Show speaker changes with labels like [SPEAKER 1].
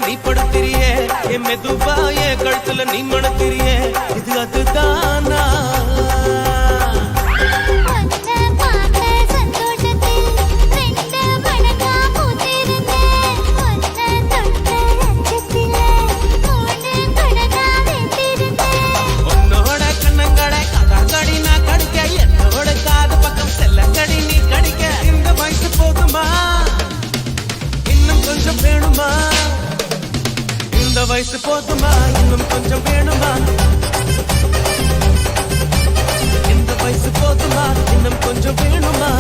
[SPEAKER 1] நீ படுத்திரியே என் மெதுவா என் கழுத்துல நீ மணத்திரியே இது அதுதானா இந்த வயசு போதுமா இன்னும் கொஞ்சம் வேணுமா இந்த வயசு போதுமா இன்னும் கொஞ்சம் வேணுமா